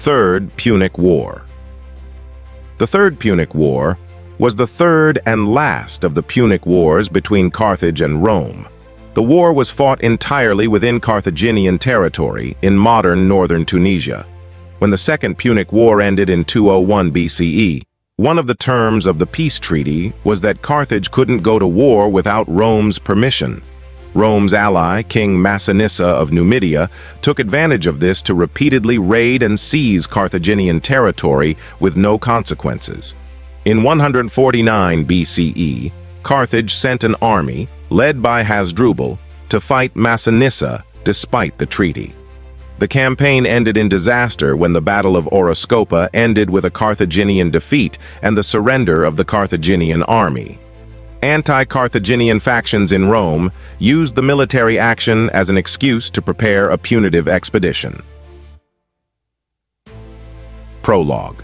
Third Punic War. The Third Punic War was the third and last of the Punic Wars between Carthage and Rome. The war was fought entirely within Carthaginian territory in modern northern Tunisia. When the Second Punic War ended in 201 BCE, one of the terms of the peace treaty was that Carthage couldn't go to war without Rome's permission. Rome's ally, King Massinissa of Numidia, took advantage of this to repeatedly raid and seize Carthaginian territory with no consequences. In 149 BCE, Carthage sent an army, led by Hasdrubal, to fight Massinissa despite the treaty. The campaign ended in disaster when the Battle of Oroscopa ended with a Carthaginian defeat and the surrender of the Carthaginian army. Anti-Carthaginian factions in Rome used the military action as an excuse to prepare a punitive expedition. Prologue.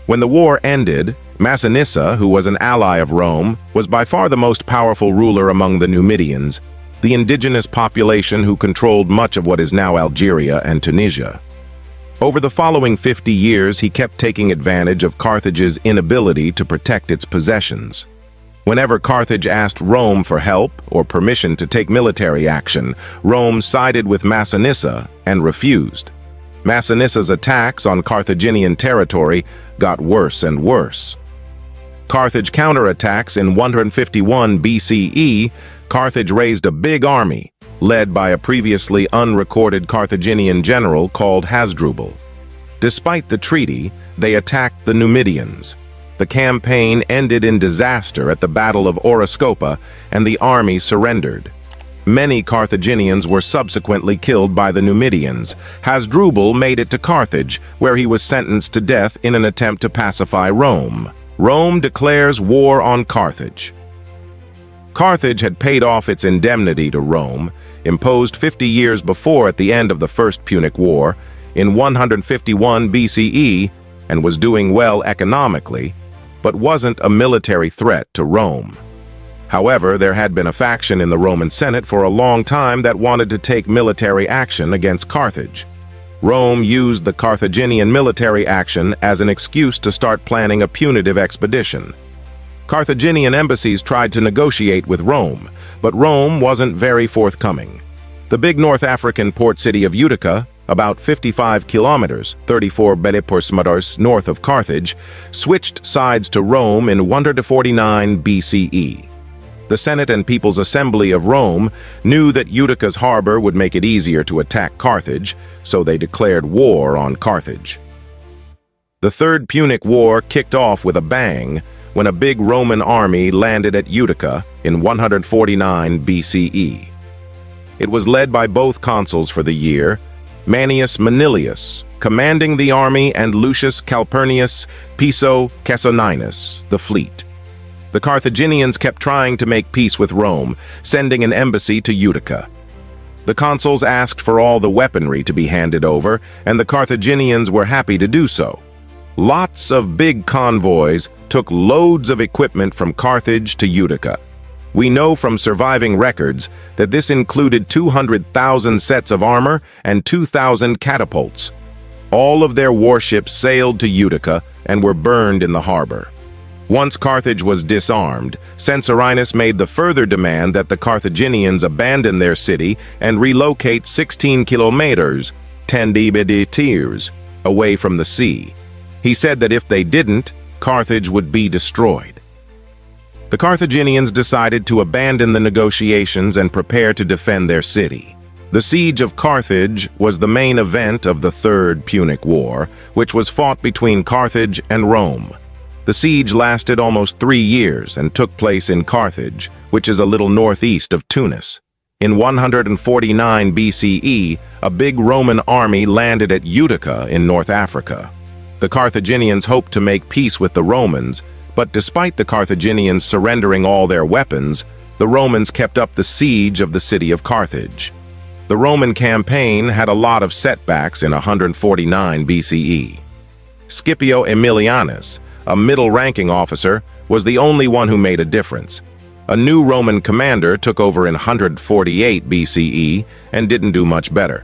When the war ended, Massinissa, who was an ally of Rome, was by far the most powerful ruler among the Numidians, the indigenous population who controlled much of what is now Algeria and Tunisia. Over the following 50 years, he kept taking advantage of Carthage's inability to protect its possessions. Whenever Carthage asked Rome for help or permission to take military action, Rome sided with Massinissa and refused. Massinissa's attacks on Carthaginian territory got worse and worse. Carthage counterattacks in 151 BCE, Carthage raised a big army, led by a previously unrecorded Carthaginian general called Hasdrubal. Despite the treaty, they attacked the Numidians. The campaign ended in disaster at the Battle of Oroscopa, and the army surrendered. Many Carthaginians were subsequently killed by the Numidians. Hasdrubal made it to Carthage, where he was sentenced to death in an attempt to pacify Rome. Rome declares war on Carthage. Carthage had paid off its indemnity to Rome, imposed 50 years before at the end of the First Punic War, in 151 BCE, and was doing well economically, but wasn't a military threat to Rome. However, there had been a faction in the Roman Senate for a long time that wanted to take military action against Carthage. Rome used the Carthaginian military action as an excuse to start planning a punitive expedition. Carthaginian embassies tried to negotiate with Rome, but Rome wasn't very forthcoming. The big North African port city of Utica, about 55 kilometers, 34 kilometers north of Carthage, switched sides to Rome in 149 BCE. The Senate and People's Assembly of Rome knew that Utica's harbor would make it easier to attack Carthage, so they declared war on Carthage. The Third Punic War kicked off with a bang when a big Roman army landed at Utica in 149 BCE. It was led by both consuls for the year, Manius Manilius, commanding the army, and Lucius Calpurnius Piso Cassoninus, the fleet. The Carthaginians kept trying to make peace with Rome, sending an embassy to Utica. The consuls asked for all the weaponry to be handed over, and the Carthaginians were happy to do so. Lots of big convoys took loads of equipment from Carthage to Utica. We know from surviving records that this included 200,000 sets of armor and 2,000 catapults. All of their warships sailed to Utica and were burned in the harbor. Once Carthage was disarmed, Censorinus made the further demand that the Carthaginians abandon their city and relocate 16 kilometers, 10 kilometers, away from the sea. He said that if they didn't, Carthage would be destroyed. The Carthaginians decided to abandon the negotiations and prepare to defend their city. The siege of Carthage was the main event of the Third Punic War, which was fought between Carthage and Rome. The siege lasted almost 3 years and took place in Carthage, which is a little northeast of Tunis. In 149 BCE, a big Roman army landed at Utica in North Africa. The Carthaginians hoped to make peace with the Romans, but despite the Carthaginians surrendering all their weapons, the Romans kept up the siege of the city of Carthage. The Roman campaign had a lot of setbacks in 149 BCE. Scipio Aemilianus, a middle-ranking officer, was the only one who made a difference. A new Roman commander took over in 148 BCE and didn't do much better.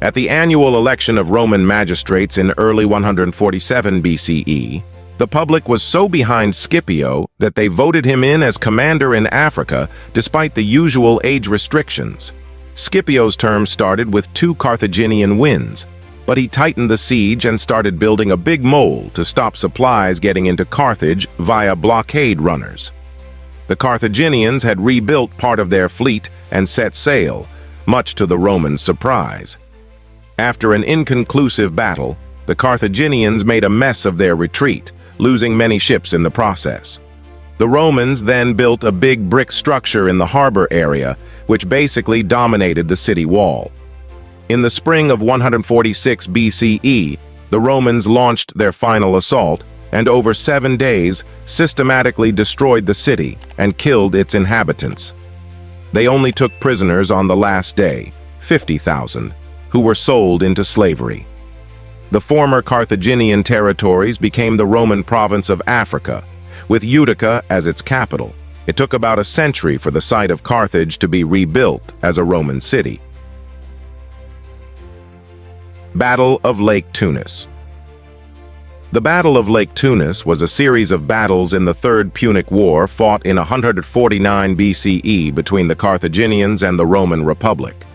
At the annual election of Roman magistrates in early 147 BCE, the public was so behind Scipio that they voted him in as commander in Africa despite the usual age restrictions. Scipio's term started with 2 Carthaginian wins, but he tightened the siege and started building a big mole to stop supplies getting into Carthage via blockade runners. The Carthaginians had rebuilt part of their fleet and set sail, much to the Romans' surprise. After an inconclusive battle, the Carthaginians made a mess of their retreat, losing many ships in the process. The Romans then built a big brick structure in the harbor area, which basically dominated the city wall. In the spring of 146 BCE, the Romans launched their final assault, and over 7 days systematically destroyed the city and killed its inhabitants. They only took prisoners on the last day, 50,000, who were sold into slavery. The former Carthaginian territories became the Roman province of Africa, with Utica as its capital. It took about a century for the site of Carthage to be rebuilt as a Roman city. Battle of Lake Tunis. The Battle of Lake Tunis was a series of battles in the Third Punic War fought in 149 BCE between the Carthaginians and the Roman Republic.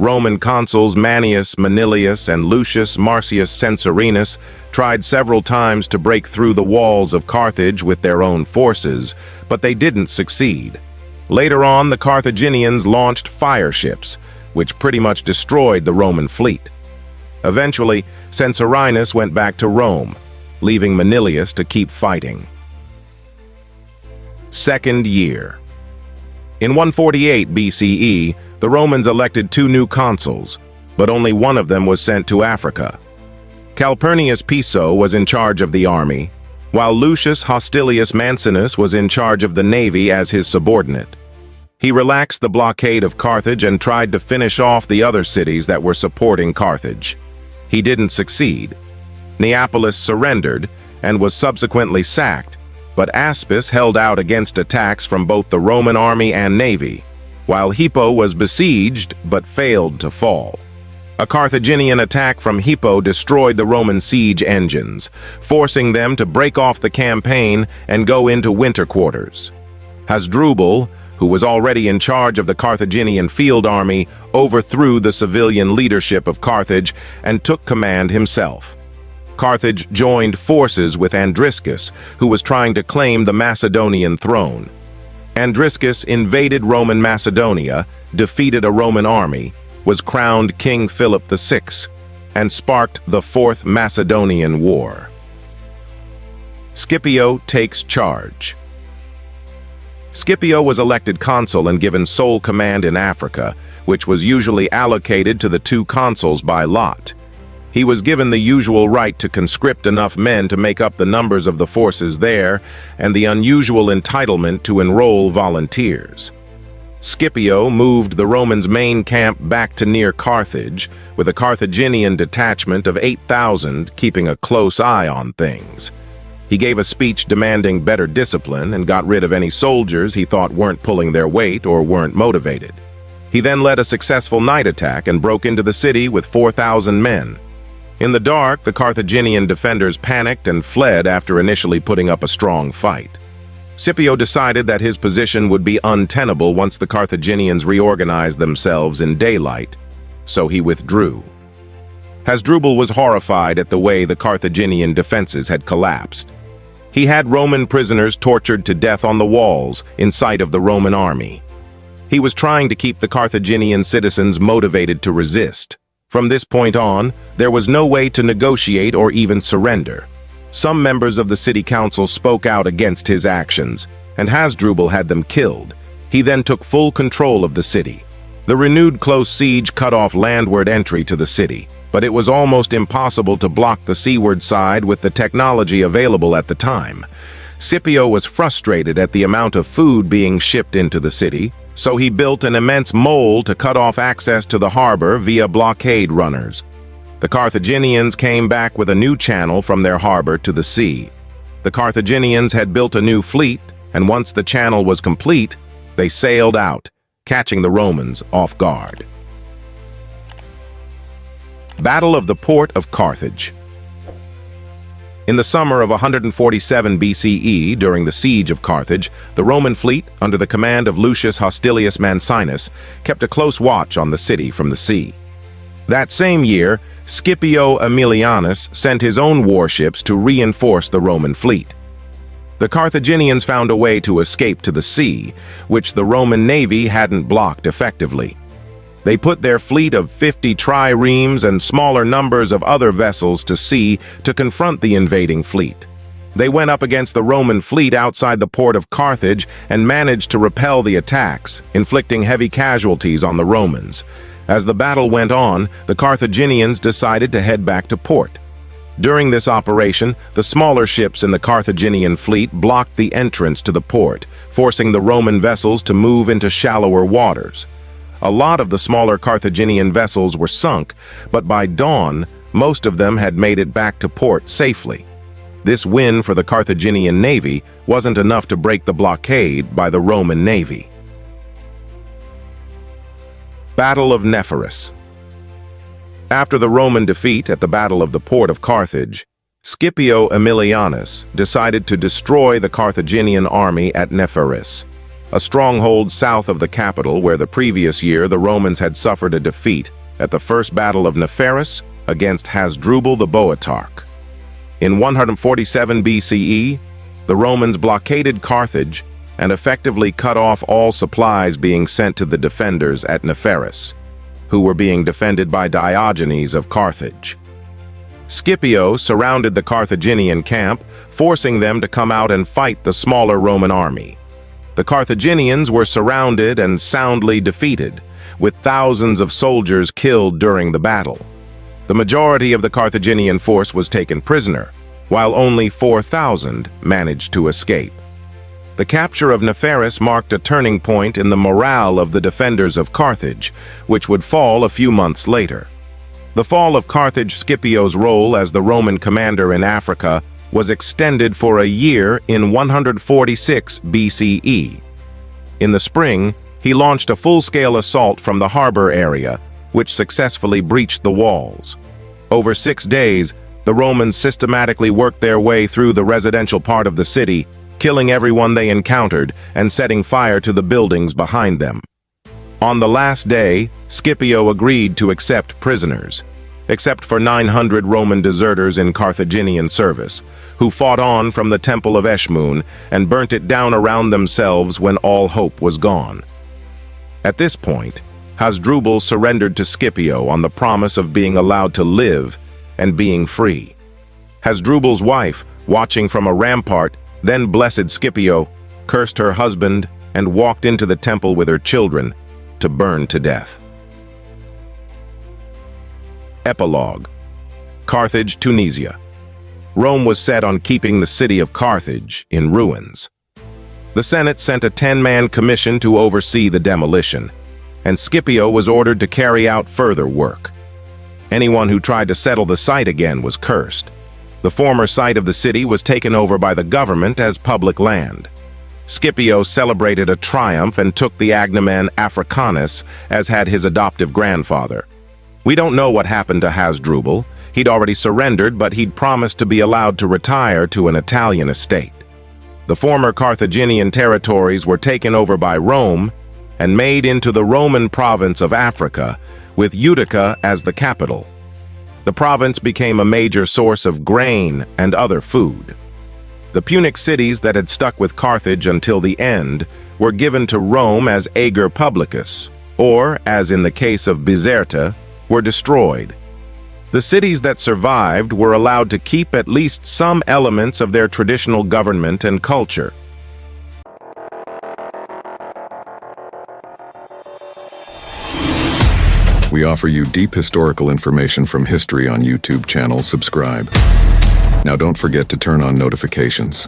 Roman consuls Manius Manilius and Lucius Marcius Censorinus tried several times to break through the walls of Carthage with their own forces, but they didn't succeed. Later on, the Carthaginians launched fire ships, which pretty much destroyed the Roman fleet. Eventually, Censorinus went back to Rome, leaving Manilius to keep fighting. Second year. In 148 BCE, the Romans elected 2 new consuls, but only one of them was sent to Africa. Calpurnius Piso was in charge of the army, while Lucius Hostilius Mancinus was in charge of the navy as his subordinate. He relaxed the blockade of Carthage and tried to finish off the other cities that were supporting Carthage. He didn't succeed. Neapolis surrendered and was subsequently sacked, but Aspis held out against attacks from both the Roman army and navy, while Hippo was besieged but failed to fall. A Carthaginian attack from Hippo destroyed the Roman siege engines, forcing them to break off the campaign and go into winter quarters. Hasdrubal, who was already in charge of the Carthaginian field army, overthrew the civilian leadership of Carthage and took command himself. Carthage joined forces with Andriscus, who was trying to claim the Macedonian throne. Andriscus invaded Roman Macedonia, defeated a Roman army, was crowned King Philip VI, and sparked the Fourth Macedonian War. Scipio takes charge. Scipio was elected consul and given sole command in Africa, which was usually allocated to the 2 consuls by lot. He was given the usual right to conscript enough men to make up the numbers of the forces there, and the unusual entitlement to enroll volunteers. Scipio moved the Romans' main camp back to near Carthage, with a Carthaginian detachment of 8,000 keeping a close eye on things. He gave a speech demanding better discipline and got rid of any soldiers he thought weren't pulling their weight or weren't motivated. He then led a successful night attack and broke into the city with 4,000 men. In the dark, the Carthaginian defenders panicked and fled after initially putting up a strong fight. Scipio decided that his position would be untenable once the Carthaginians reorganized themselves in daylight, so he withdrew. Hasdrubal was horrified at the way the Carthaginian defenses had collapsed. He had Roman prisoners tortured to death on the walls in sight of the Roman army. He was trying to keep the Carthaginian citizens motivated to resist. From this point on, there was no way to negotiate or even surrender. Some members of the city council spoke out against his actions, and Hasdrubal had them killed. He then took full control of the city. The renewed close siege cut off landward entry to the city, but it was almost impossible to block the seaward side with the technology available at the time. Scipio was frustrated at the amount of food being shipped into the city, so he built an immense mole to cut off access to the harbor via blockade runners. The Carthaginians came back with a new channel from their harbor to the sea. The Carthaginians had built a new fleet, and once the channel was complete, they sailed out, catching the Romans off guard. Battle of the Port of Carthage. In the summer of 147 BCE, during the siege of Carthage, the Roman fleet, under the command of Lucius Hostilius Mancinus, kept a close watch on the city from the sea. That same year, Scipio Aemilianus sent his own warships to reinforce the Roman fleet. The Carthaginians found a way to escape to the sea, which the Roman navy hadn't blocked effectively. They put their fleet of 50 triremes and smaller numbers of other vessels to sea to confront the invading fleet. They went up against the Roman fleet outside the port of Carthage and managed to repel the attacks, inflicting heavy casualties on the Romans. As the battle went on, the Carthaginians decided to head back to port. During this operation, the smaller ships in the Carthaginian fleet blocked the entrance to the port, forcing the Roman vessels to move into shallower waters. A lot of the smaller Carthaginian vessels were sunk, but by dawn, most of them had made it back to port safely. This win for the Carthaginian navy wasn't enough to break the blockade by the Roman navy. Battle of Nepherus. After the Roman defeat at the Battle of the Port of Carthage, Scipio Aemilianus decided to destroy the Carthaginian army at Nepherus, a stronghold south of the capital where the previous year the Romans had suffered a defeat at the First Battle of Nepherus against Hasdrubal the Boeotarch. In 147 BCE, the Romans blockaded Carthage and effectively cut off all supplies being sent to the defenders at Nepherus, who were being defended by Diogenes of Carthage. Scipio surrounded the Carthaginian camp, forcing them to come out and fight the smaller Roman army. The Carthaginians were surrounded and soundly defeated, with thousands of soldiers killed during the battle. The majority of the Carthaginian force was taken prisoner, while only 4,000 managed to escape. The capture of Nepherus marked a turning point in the morale of the defenders of Carthage, which would fall a few months later. The fall of Carthage, Scipio's role as the Roman commander in Africa was extended for a year in 146 BCE. In the spring, he launched a full-scale assault from the harbor area, which successfully breached the walls. Over 6 days, the Romans systematically worked their way through the residential part of the city, killing everyone they encountered and setting fire to the buildings behind them. On the last day, Scipio agreed to accept prisoners, except for 900 Roman deserters in Carthaginian service, who fought on from the Temple of Eshmun and burnt it down around themselves when all hope was gone. At this point, Hasdrubal surrendered to Scipio on the promise of being allowed to live and being free. Hasdrubal's wife, watching from a rampart, then blessed Scipio, cursed her husband, and walked into the temple with her children to burn to death. Epilogue. Carthage, Tunisia. Rome was set on keeping the city of Carthage in ruins. The Senate sent a 10-man commission to oversee the demolition, and Scipio was ordered to carry out further work. Anyone who tried to settle the site again was cursed. The former site of the city was taken over by the government as public land. Scipio celebrated a triumph and took the agnomen Africanus, as had his adoptive grandfather. We don't know what happened to Hasdrubal. He'd already surrendered, but he'd promised to be allowed to retire to an Italian estate. The former Carthaginian territories were taken over by Rome and made into the Roman province of Africa, with Utica as the capital. The province became a major source of grain and other food. The Punic cities that had stuck with Carthage until the end were given to Rome as ager publicus, or, as in the case of Bizerta, were destroyed. The cities that survived were allowed to keep at least some elements of their traditional government and culture. We offer you deep historical information from history on YouTube channel. Subscribe. Now don't forget to turn on notifications.